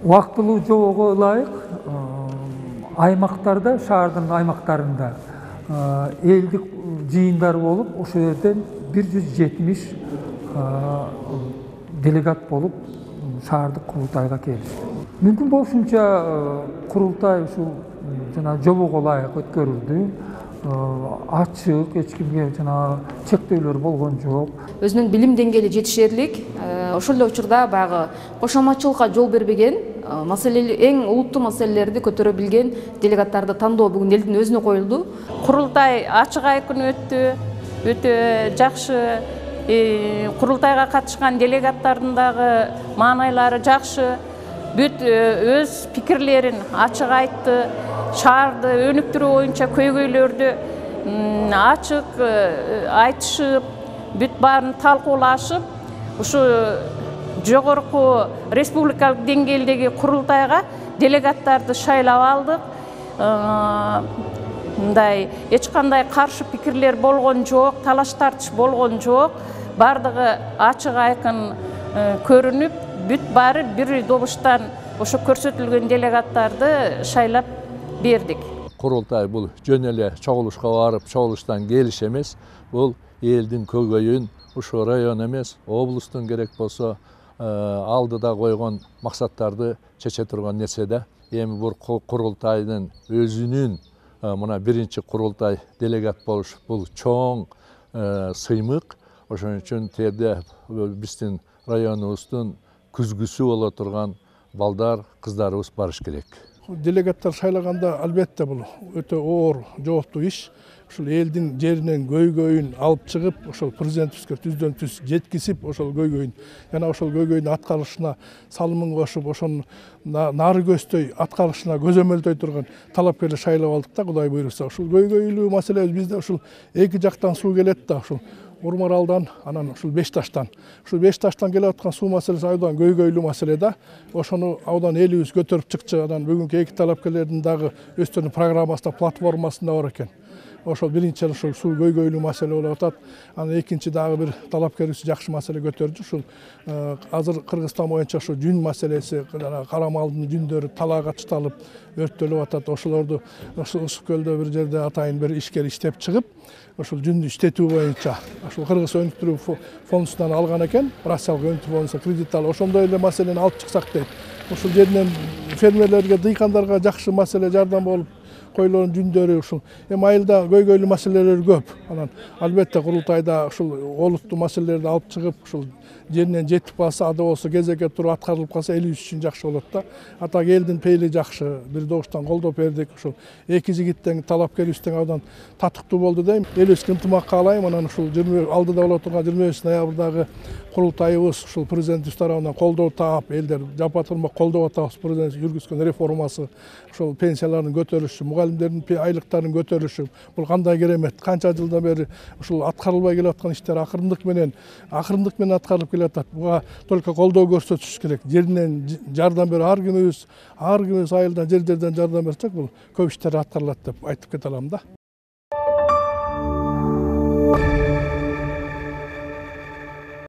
Убактылуу жобого ылайык аймактарда, шаардын аймактарында элдик жыйындар болуп, ошол жерден 170 делегат болуп шаардык курултайга келишти. Мүмкүн болушунча курултай ушул жана жобого ылайык өткөрүлдү. Ачык, эч кимге жана чектөөлөр болгон жок. Өзүнүн билим деңгээли жетишерлик, ошол эле учурда баягы кошоматчылыкка жол бербеген, эң олуттуу маселелерди көтөрө билген делегаттарды тандоо бүгүн элдин өзүнө коюлду. Курултай ачык айкын өттү, өтө жакшы. Курултайга катышкан делегаттардын дагы маанайлары жакшы. Бүт өз пикирлерин ачык айтты. Шаарды өнүктүрүү боюнча көйгөйлөрдү ачык айтышып, бүт баарын талкуулашып, ушу жогорку республикалык деңгээлдеги курултайга делегаттарды шайлап алдык. Мындай эч кандай каршы пикирлер болгон жок, талаш тартыш болгон жок. Бардыгы ачык айкын көрүнүп, бүт баары бир добуштан ошо көрсөтүлгөн делегаттарды шайлап бердик. Курултай бул жөн эле чогулушка барып, чогулуштан келиш эмес. Бул элдин көйгөйүн ушу район эмес, облустун керек болсо алдыда койгон максаттарды чече турган нерсе да. Эми бул курултайдын өзүнүн мына биринчи курултай делегат болуш бул чоң сыймык. Ошон үчүн терде биздин районубуздун күзгүсү боло турган балдар, кыздарыбыз барыш керек. Делегаттар шайлаганда албетте бул өтө оор, жооптуу иш. Ошол элдин жеринен көйгөйүн алып чыгып, ошол президентибизге түздөн түз жеткизип, ошол көйгөйүн жана ошол көйгөйдүн аткарылышына салымын кошуп, ошонун нары көздөй аткарылышына көзөмөлдөй турган талапкерлер шайлап алдык да, Кудай буйруса. Ушул көйгөйлүү маселебиз бизде ушул эки жактан суу келет да, ушул Урмаралдан, анан ушул Бешташтан. Ушул Бешташтан келип аткан суу маселеси абдан көйгөйлүү маселе да. Ошону абдан элибиз көтөрүп чыкчы. Анан бүгүнкү эки талапкерлердин дагы өздөрүнүн программасында, платформасында бар экен. Ошол биринчи ушул суу көйгөйлүү маселе болуп атат. Анан экинчи дагы бир талапкерибиз жакшы маселе көтөрдү. Ушул азыр Кыргызстан боюнча ушул жүн маселеси, кара малдын жүндөрү талаага чыталып өрттөлүп атат. Ошолорду ушул Ысык-Көлдө бир жерде атайын бир ишкер иштеп чыгып, ошол жүндү иштетүү боюнча ушул Кыргыз өнүктүрүү фондунан алган экен. Россиялык өнүктүрүү фондунан кредит алып, ошондой эле маселени алып чыксак дейт. Ушул жеринен фермерлерге, дыйкандарга жакшы маселе жардам болуп койлордун жүндөрү ушул. Эми айылда көйгөйлүү маселелер көп. Анан албетте курултайда ушул олуттуу маселелерди алып чыгып, ушул жеринен жетип калса, ада болсо кезекке туруп аткарылып калса, элибиз үчүн жакшы болот да. Атак элдин пейили жакшы, бир добуштан колдоп бердик. Ушул эки жигиттен талапкерибизден абдан татыктуу болду дейм. Элибизге ынтымак каалайм. Анан ушул алдыда боло турган 25 ноябрдагы курултайыбыз ушул президентибиз тарабынан колдоо таап, элдер жапа турмак колдоп атабыз. Президент жүргүзгөн реформасы, ушул пенсиялардын көтөрүлүшү, мугалимдердин айлыктарынын көтөрүлүшү, бул кандай керемет. Канча жылдан бери ушул аткарылбай келе аткан иштер акырындык менен аткарылып келе атат. Буга только колдоо көрсөтүш керек. Жеринен жардам берип, ар кимибиз айылдан, жерлерден жардам берсек, бул көп иштер аткарылат деп айтып кете алам да.